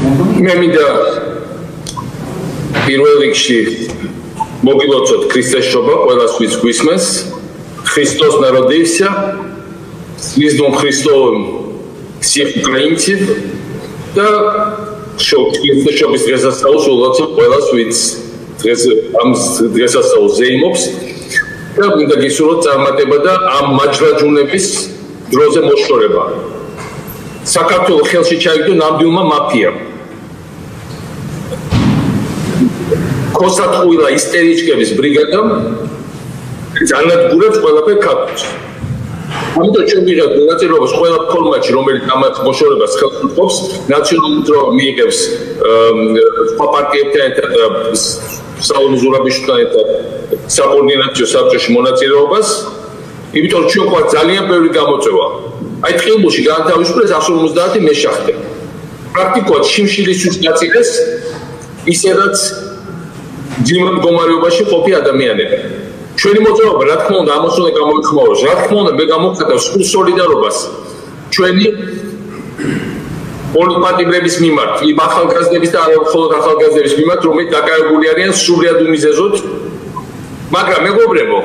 მე მინდა პირველ რიგში მოგილოცოთ ქრისტეს შობა ყველას ვინც გვისმენს Христос народился звездом Христовым всех украинцев და შობის დღესასწაულს ულოცავ ყველას ვინც ამ დღესასწაულს ზეიმობს და მინდა გისურვოთ წარმატება და ამ მაჯრაჯუნების დროზე მოშორება საქართველოს ხელში ჩაიგდო ნამდვილმა მაფიამ კოსატყუილა ისტორიჩკების ბრიგადამ ძალიან გურებს ყველაფერ ქართულს ამიტომ ჩვენ ვიღებთ მონაწილეობას ყველა ფორმატში რომელიც ამათ მოშორებას ხელს უწყობს ნაციონალურ დრო მიიღებს სხვა პარტიებთან ერთად სალომე ზურაბიშვილთან ერთად საკოორდინაციო საბჭოში მონაწილეობას იმიტომ რომ ჩვენ ყვა ძალიან ბევრი გამოწვევა აი ტყილბულში განთავისუფლეს 150 მეშახტე პრაქტიკულად შიმშილისთვის გაწილეს ისედაც ძიმ მდგომარეობაში ყოფი ადამიანები ჩვენი მოძრაობა რა თქმა უნდა ამას უნდა გამოიხმაუროს რა თქმა უნდა მე გამოვხატავ სულ სოლიდარობას ჩვენი პოლიტპატიმრების მიმართ იმ ახალგაზრდების და არა მხოლოდ ახალგაზრდების მიმართ რომლებიც დაკავებული არიან სრულიად უმიზეზოდ მაგრამ მეგობრებო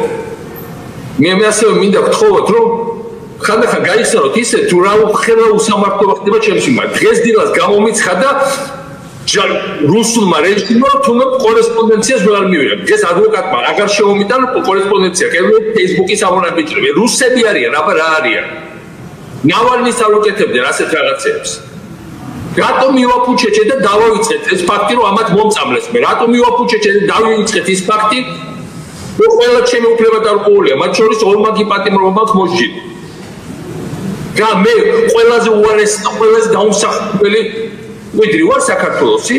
მე ასევე მინდა გთხოვოთ რომ ხანდახან გაიხსენოთ ისე თუ რა უხელა უსამართლობა ხდება ჩემს მიმართ დღეს დილას გამომიცხადა რუსულმა რეჟიმმა თუნდაც კორესპონდენციას ვერ მივიღებ. ეს ადვოკატმა აღარ შეუმიტანა კორესპონდენცია. კერლო ფეისბუქის ამონაბიჯრები. რუსები არიან, აბა რა არიან? ნავალნის არ უკეთებდნენ ასეთ რაღაცებს. რატომ მივაფუჩეჭე და დავავიწყეთ ეს ფაქტი რომ ამათ მომწამლეს მე. რატომ მივაფუჩეჭე და დავივიწყეთ ის ფაქტი რომ ყველა ჩემი უფლება დარღვეულია. მათ შორის ორმაგი პატიმრობა მაქვს მოსჯილი. და მე ყველაზე უარესი და ყველაზე დაუმსახურებელი ვიდრე ვარ საქართველოსი?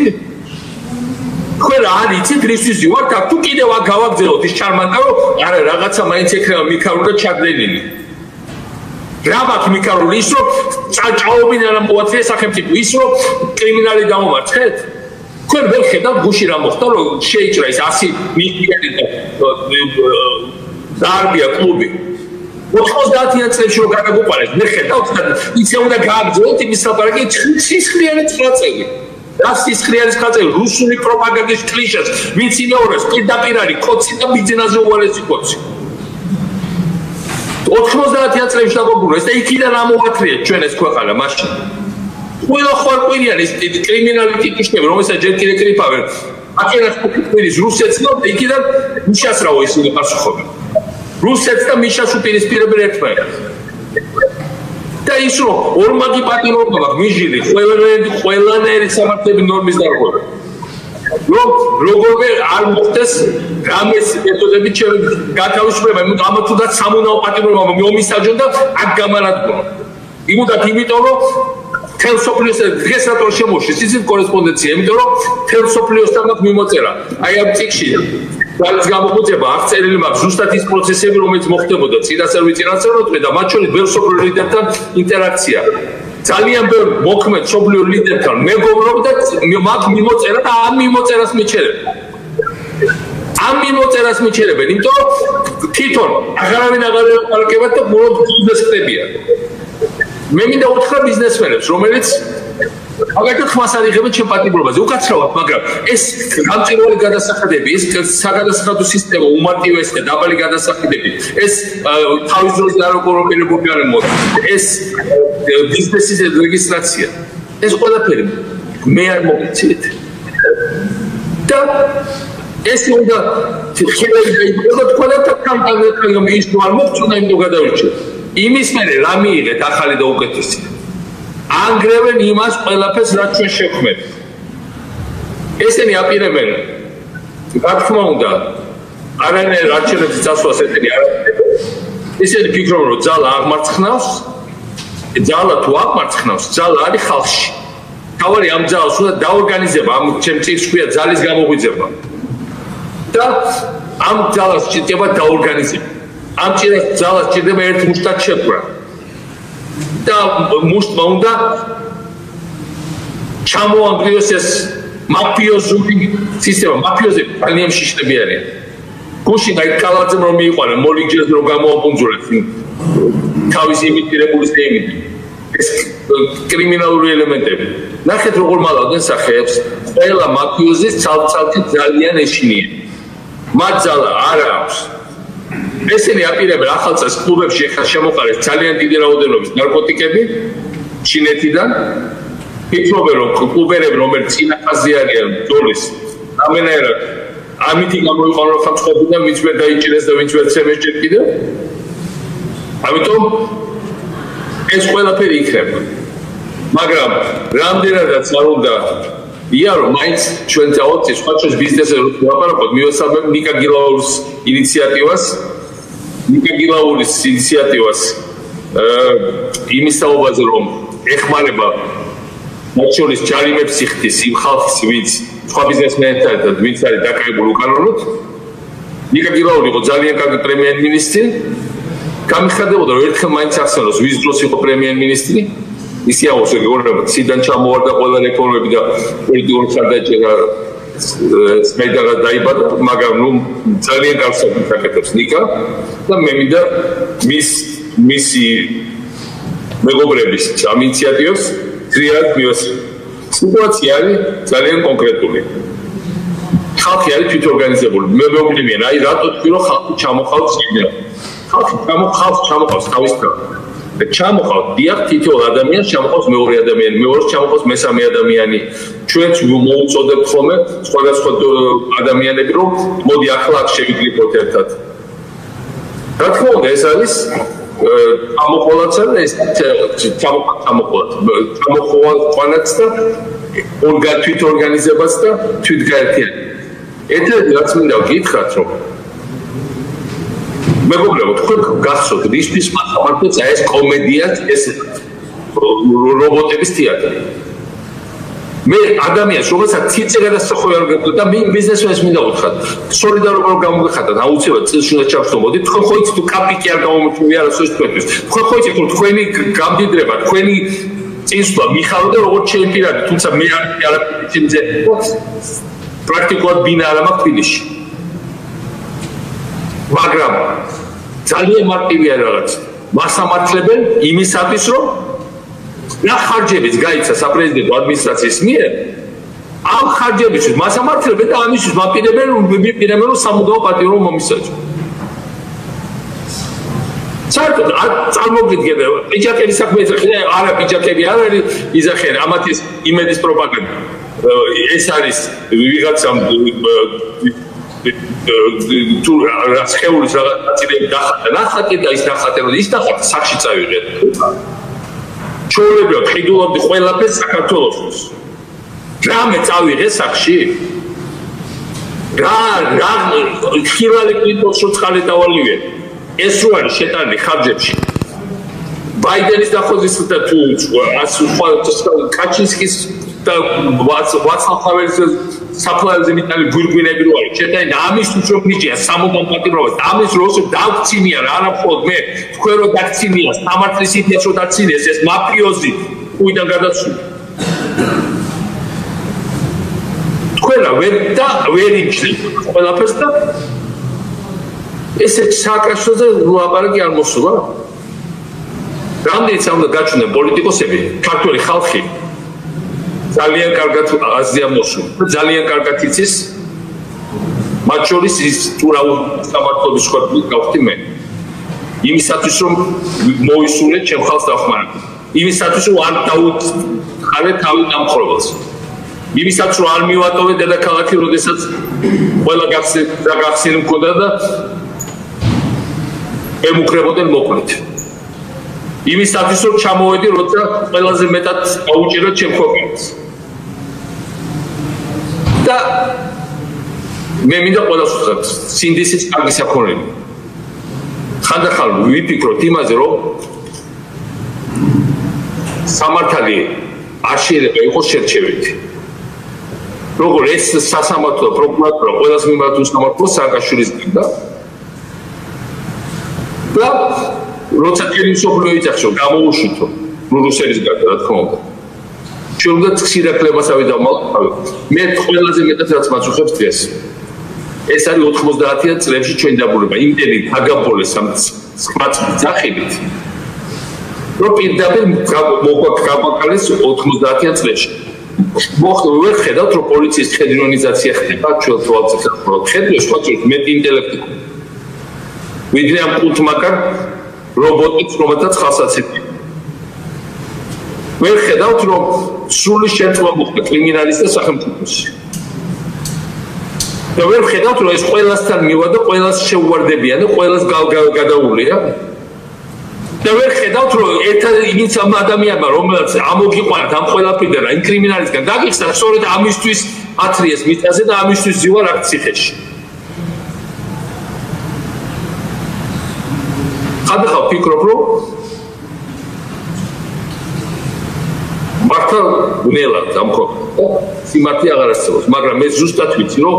თქვენ რა არიცით რისთვის ვარ და თუ კიდევ გავაგზავნოთ ის ჩარმანდა რომ არა რაღაცა მაინც ეკრება მიქარული და ჩაგდენილი. რა მაქვს მიქარული ის რომ წაჭაობინა რა მოაწია სახელმწიფო ის რომ კრიმინალი დაუმარცხეთ? თქვენ ვერ ხედავთ გუში რა მოხდა რომ შეიჭრა ის 100 მილიონი და დარბია კლუბი. 90-იან წლებში რომ გადაგუყარეთ, მე ხედავთ და ისე უნდა გააგრძელოთ იმის ლაპარაკი სისხლიანი წყალწელი. რა სისხლიანი წყალწელი რუსული პროპაგანდის კლიშეს, ვინც იმეორებს პირდაპირ არის კოცი და ბიძინაზე უარესი კოცი. 90-იან წლებში დაგუყურეს და იქიდან ამოვაქრიეთ ჩვენ ეს ქვეყანა მაშინ. ყველა ხარკვირიანი კრიმინალი ტიპიშები, რომელსაც ჯერ კიდე კრიფავენ, აკერას კუპირის რუსეთს და იქიდან მიშასრავო ისინი პასუხობენ. რუსეთს და მიშას უპირისპირებენ ერთმანეთს. და ის რომ ორმაგი პატიმრობა მაქვს მიჟილი ყველანაირი სამართლების ნორმის დარღვევა. რომ როგორ არ მოხდეს რამეს მეთოდებით ჩემი გათავისუფლება, ამათ თუნდაც სამუნაო პატიმრობა მომისაჯონ და აქ გამარადგონ. იმუდათ იმიტომ რომ თელსოფლიოს დღეს რატო შემოშვის ისეთ კორესპონდენცია, იმიტომ რომ თელსოფლიოსთან მაქვს მიმოწერა. აი ამ წიგში ძალის გამოხუცება არ წერილი მაქვს ზუსტად ის პროცესები რომელიც მოხდებოდა წინასწარ ვიწინასწარებდი და მათ შორის ბევრ სოფლიო ლიდერთან ინტერაქცია ძალიან ბევრ მოქმედ სოფლიო ლიდერთან მეგობრობ და მაქვს მიმოწერა და ამ მიმოწერას მიჩერებენ იმიტომ რომ თვითონ აღარავინ აღარ ელაპარაკებათ და მხოლოდ ბიზნეს ხდებიან მე მინდა უთხრა ბიზნესმენებს რომელიც მაგალითად ხმას არიღებენ ჩემ პატიმრობაზე უკაცრავად მაგრამ ეს გამჭირველი გადასახადები ეს საგადასახადო სისტემა უმარტივესი და დაბალი გადასახადები ეს თავის დროზე არ ოკოროპირებული არ მოდი ეს ბიზნესის რეგისტრაცია ეს ყველაფერი მე არ მოგიცით და ეს უნდა ხილები დაიწყო თქვა და კამპანია ის თუ არ მოგწონა იმდო გადავიჭირე იმის მერე რა მიიღეთ ახალი და უკეთესი ანგრევენ იმას ყველაფერს რაც ჩვენ შევქმნით. ესენი აპირებენ რა თქმა უნდა არანაირ არჩევნებზე წასვლას ესენი არ ესენი ფიქრობენ რომ ძალა აღმარცხნავს ძალა თუ აღმარცხნავს ძალა არის ხალხში. თავარი ამ ძალას უნდა დაორგანიზება ამ ჩემ წიგნს ქვია ძალის გამოღვიძება და ამ ძალას ჭირდება დაორგანიზება. ამ ძალას ჭირდება ერთ მუშტად შეკვრა. და მუშტმა უნდა ჩამოანგრიოს ეს მაფიოზული სისტემა მაფიოზები ძალიან შიშნები არიან გუშინ აი კალაძემ რომ მიიყვანა მოლინჯეს რომ გამოაყუნძურეს თავის იმიტირებული იმიტი ეს კრიმინალური ელემენტები. ნახეთ როგორ მალავდნენ სახეებს, ყველა მაფიოზის ცალ-ცალკე ძალიან ეშინია. მათ ძალა არ აქვს. ესენი აპირებენ ახალწელს კლუბებში ეხლა შემოყარეს ძალიან დიდი რაოდენობის ნარკოტიკები ჩინეთიდან. ფიქრობენ რომ კლუბერები რომელიც წინა ხაზზე არიან ბრძოლის ამენაერად ამითი გამოიყვანო რომ ხალხებიდან ვინც ვერ დაიჭირეს და ვინც ვერ ცემეს კიდე. ამიტომ ეს ყველაფერი იქნება. მაგრამ რამდენადაც არ უნდა იარო მაინც ჩვენ თავად სხვა ჩვენს ბიზნესზე ვაპარაკოთ მივესალმებ ნიკა გილაურის ინიციატივას იმის თაობაზე რომ ეხმარება მათ შორის ჯარიმებს იხდის იმ ხალხს ვინც სხვა ბიზნესმენებთან ვინც არის დაკავებული უკანონოდ ნიკა გილაური იყო ძალიან კარგი პრემიერ-მინისტრი გამიხადებოდა რომ ერთხელ მაინც ახსენოს ვის დროს იყო პრემიერ-მინისტრი ისი აუზო გეუბნება ციდან ჩამოვარდა ყველა რეფორმები და პოლიტიკური ხარდაჭერა მეიდანად დაიბადა მაგრამ ნუ ძალიან კარგ საკითხს აკეთებს ნიკა და მე მინდა მისი მეგობრების ამ ინიციატივას ძლიერ მივესალმებ. სიტუაცია არის ძალიან კონკრეტული. ხალხი არის თვითორგანიზებული. მე მეუბნებიან, აი რატო თქვი რომ ხალხი ჩამოყავს წინდა. ხალხი ჩამოყავს თავისთავად. და ჩამოყავს დიახ თითოეულ ადამიანს ჩამოყავს მეორე ადამიანი, მეორეს ჩამოყავს მესამე ადამიანი. ჩვენც მოუწოდებთ ხოლმე სხვადასხვა ადამიანები რომ მოდი ახლა აქ შევიკლიკოთ ერთად. რა თქმა უნდა ეს არის ამოყოლაც და ეს ჩამოყოლაც და თვითორგანიზებას და თვითგაერთიანებას. ერთ-ერთი რაც მინდა გითხრათ რომ მეგობრებო თქვენ გახსოვთ რისთვის მართლაც ეს კომედია ეს რობოტების თეატრი. მე ადამიანს რომელსაც ციცე გადასახვა არ გქონდა და მე ბიზნესმენს მინდა უთხრათ სოლიდარობა რომ გამოგეხატათ აუცილებლად წელს უნდა ჩავშთომოდით თქვენ ხო იცით თუ კაპიკი არ გამომწვია არასოდეს თქვენთვის თქვენ ხო იცით რომ თქვენი გამდიდრება თქვენი წინსვლა მიხარდა როგორც ჩემპიონატი თუმცა მე არაფერი იმზე პრაქტიკულად ბინა არ მაქვს თბილისში მაგრამ ძალიან მარტივია რაღაც მასამართლებენ იმისათვის რომ რა ხარჯებიც გაიცა საპრეზიდენტო ადმინისტრაციის მიერ ამ ხარჯებისთვის მასამართლებენ და ამისთვის მაპირებენ რომ სამუდაო პატიო მომისაჯო. საერთოდ წარმოგიდგენთ პიჯაკების საქმე იზახენ არა პიჯაკები არ არის იზახენ ამათ ის იმედის პროპაგანდა ეს არის ვიღაცამ თუ რაც ხეულის რაღაცები დახატე და ის დახატე რომ ის დახატე სახში წავიღეთ. ჩვეულებრივად ხიდულობდი ყველაფერს საქართველოს. რამე წავიღე სახში? რა ხილალი კრიტოს უცხალე დავალივე. ეს რო არის შეტანილი ხარჯებში. ბაიდენის დახოზის და თუ კაჩინსკის და ვაცლავ ჰაველის საფლავზე მიტანილი გვირგვინები რო არის შეტანილი ამისთვის რომ მიჭია სამუდამ პატიმრობას და ამის როს დავქცინია რა არა მხოლოდ მე თქვენ რო დაქცინია სამართლის იდეას რო დაქცინეს ეს მაფიოზი უიდან გადასული თქვენ ვერ იმჩნევთ ყველაფერს და ესეც სააკაშოზე ლაპარაკი არ მოსულა რამდენიც უნდა გაჩვენენ პოლიტიკოსები ქართველი ხალხი ძალიან კარგად აზია მოსული ძალიან კარგად იცის მათ შორის ის თუ რა სამართლობის ხარჯი გავხდი მე იმისათვის რომ მოისურვეთ ჩემ ხალხს დახმარება იმისათვის რომ არ დაუწყალე თავი დამხრობელს იმისათვის რომ არ მივატოვე დედაქალაქი როდესაც ყველა გახსნილი მქონდა და ემუქრებოდნენ მოკლედ იმისათვის რომ ჩამოვედი როცა ყველაზე მეტად აუჭირო ჩემ ქვეყანას და მე მინდა ყველას ვთქვათ სინდისის კარგი საქონელი ხანდახან ვიფიქროთ იმაზე რომ სამართალი არ შეიძლება იყოს შერჩევითი როგორ ეს სასამართლო პროკურატურა ყველას მიმართ უსამართლო სააკაშვილის გინდა და როცა თქვენი მსოფლიო იცახს რომ გამოუშვითო რუსეთის გარდა რა თქმა უნდა ჩვენ უნდა ხშირაქლებასავი დავმალყავთ მე ყველაზე მეტად რაც მაწუხებს დღეს ეს არის 90-იან წლებში ჩვენი დაბრუნება იმდენი გაგაბოლეს ამ სხვა ძახებით რომ პირდაპირ მოგვაქალეს 90-იან წლებში. ვერ ხედავთ, რომ პოლიციის ხედრონიზაცია ხდება ჩვენ თვალწინ ხოლმე. ხედრო სხვათვის მეტი ინტელექტი. ვიდრე ამ ყუთმაკარ რობოტებს, რომელთაც ხალხსაცემია. ვერ ხედავთ, რომ სრული შერწყვა მოხდა კრიმინალისტთა სახელმწიფოში. და ვერ ხედავთ, რომ ეს ყველასთან მივა და ყველას შეუვარდებიან და ყველას გადაულია. და ვერ ხედავთ, რომ ერთადერთი ამ ადამიანმა, რომელსაც ამოგიყვანათ ამ ყველაფრიდან, იმ კრიმინალისგან დაგიხსნა, სწორედ ამისთვის ათრიეს მიწაზე და ამისთვის ზივარ აქ ციხეში. ხადახალ ფიქრობ, რომ მართლა ნელად ამქო სიმართლე აღარ არსებობს, მაგრამ მე ზუსტად ვიცი, რომ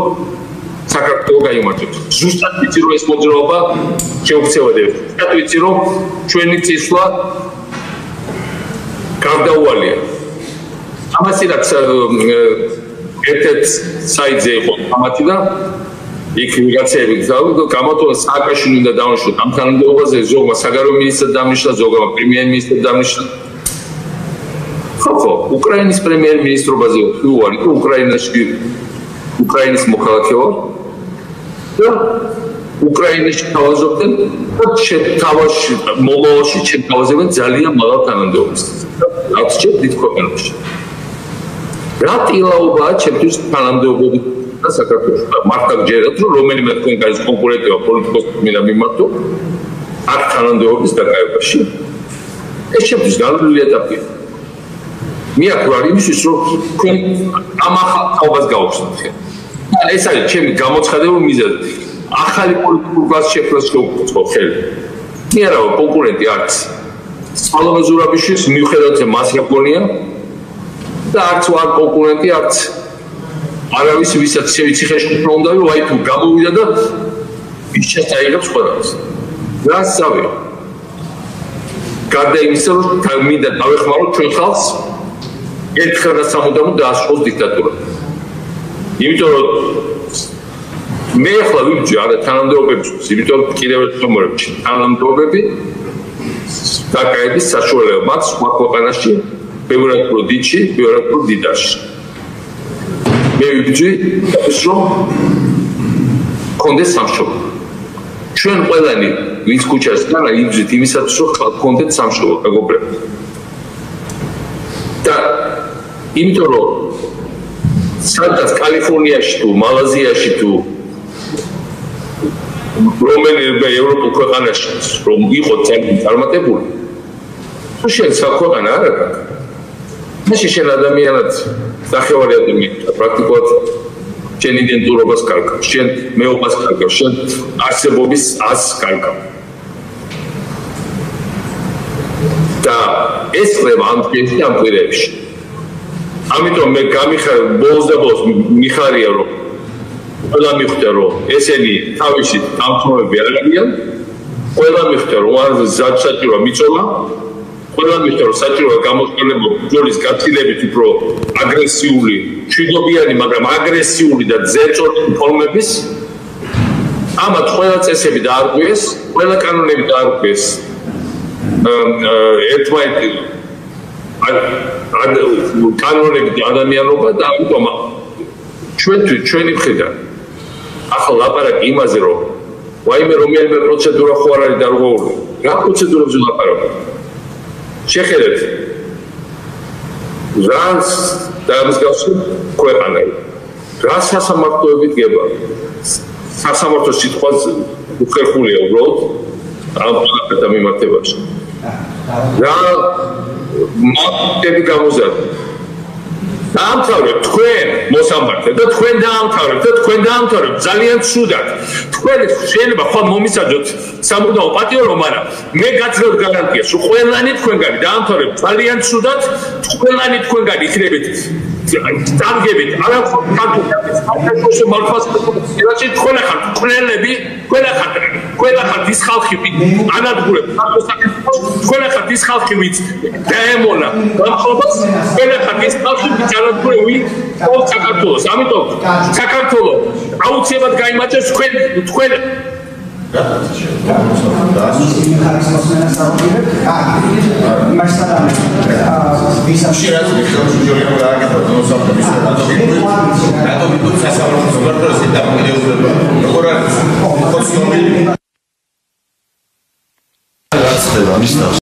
საქართველოს გაიმართოთ. ზუსტად ვიცი, რომ ეს მოძრაობა შეუქცევადებს. ზუსტად ვიცი, რომ ჩვენი წისვლა გარდაუვალია. ამას რაც ერთ-ერთ საიტზე იყო ამათი და იქ ვიღაცები გამოტოვა სააკაშვილი უნდა დავნიშნოთ ამ თანამდებობაზე, ზოგმა საგარეო მინისტრად დამნიშნა, ზოგმა პრემიერ-მინისტრად დამნიშნა. ხო, უკრაინის პრემიერ-მინისტრობაზე ვუარი, რომ უკრაინის მოქალაქე ვარ. და უკრაინაში თავაზობდნენ და მომავალში შეთავაზებენ ძალიან მაღალ თანამდებობებს. რაც შეიძლება დიდ ქვეყანაში. რა ტილაობაა ჩემთვის თანამდებობები და საქართველოს მართლა გჯერათ, რომ რომელიმე თქვენგანის კონკურენტია პოლიტიკოსი მინდა მიმართო აქ თანამდებობის დაკავებაში. ეს ჩემთვის განვლილი ეტაპია. მე აქ ვარ იმისთვის, რომ თქვენ ამ ახალ თაობას გაუხსნათ. ეს არის ჩემი გამოცხადებულ მიზეზი. ახალი პოლიტიკურ კლასს შექმნას შეუწყო ხელი. მე არა ვარ კონკურენტი არც. სალომე ზურაბიშვილის მიუხედავად მას გონია და არც ვარ კონკურენტი არც არავის ვისაც ციხეში უნდა ვაი თუ გამოვიდა და ის შეწაიღებს ყველას. რა სწავია? გარდა იმისა, რომ მინდა დავეხმაროთ ჩვენ ხალხს ერთხელ და სამუდამოდ დაასრულოს დიქტატურა. იმიტომ რომ მე ახლა ვიბჯი არა თანამდებობებს, იმიტომ რომ კიდევ ერთ მომორებში თანამდებობები დაკავების საშუალება მაქვს სხვა ქვეყანაში, ბევრად უფრო დიდში, ბევრად უფრო დიდარში. მე ვიბჯი ის რომ კონდეს სამშობლო. ჩვენ ყველანი ვინც ქუჩას განა იბჯით იმისაც რომ კონდეთ სამშობლო მეგობრებო. და იმიტომ რომ სადაც კალიფორნიაში თუ მალაზიაში თუ რომელიმე ევროპულ ქვეყანაში რომ იყო წარმატებული თუ შენ საქვეყანა არ აქვს მაშინ შენ ადამიანად სახევარი ადამიანი პრაქტიკულად შენ იდენტურობას კარგავს შენ მეობას კარგავს შენ არსებობის აზრს კარგავს და ეს ხდება ამ პირებში ამიტომ მე ბოლოს და ბოლოს მიხარია რომ ყველა მიხვდა რომ ესენი თავისი დამთმობები არ არიან ყველა მიხვდა რომ არ საჭიროა მიწოლა ყველა მიხვდა რომ საჭიროა გამოყენება ბრძოლის გაცილებით უფრო აგრესიული მშვიდობიანი მაგრამ აგრესიული და ძერწორი ფორმების ამათ ყველა წესები დაარღვიეს ყველა კანონები დაარღვიეს ერთმანეთი კანონები და ადამიანობა და ამიტომ ჩვენი მხრიდან ახლა ლაპარაკი იმაზე რომ ვაიმე რომელიმე პროცედურა ხო არ არის დარღვეული რა პროცედურებზე ლაპარაკობ შეხედეთ რას დამსგავსი ქვეყანა რა სასამართლოებით გება სასამართლო სიტყვას უხერხულია უბრალოდ ამ პარლამენტთან მიმართებაში რა მარტები გამოზარდა დაამთავრეთ თქვენ მოსამართლე და თქვენ დაამთავრეთ ძალიან ცუდად თქვენ შეიძლება ხო მომისაჯოთ სამუდამო პატიო მაგრამ მე გაცნობ გარანტიას რომ ყველანი თქვენგანი დაამთავრეთ ძალიან ცუდად ყველანი თქვენგანი იქნებით დაგებით არა ქართულში მართლაც ისე თქვენ ახალ კვლელები ყველა ხალხი ის ხალხი ანადგურებს თქვენ ახალ ის ხალხი ვიც დაემონა გამხობას ყველა ხალხი ის ხალხი ვიც ანადგურები ყოველ საქართველოს ამიტომ საქართველოს აუცილებლად გაიმარჯვებს თქვენ That's the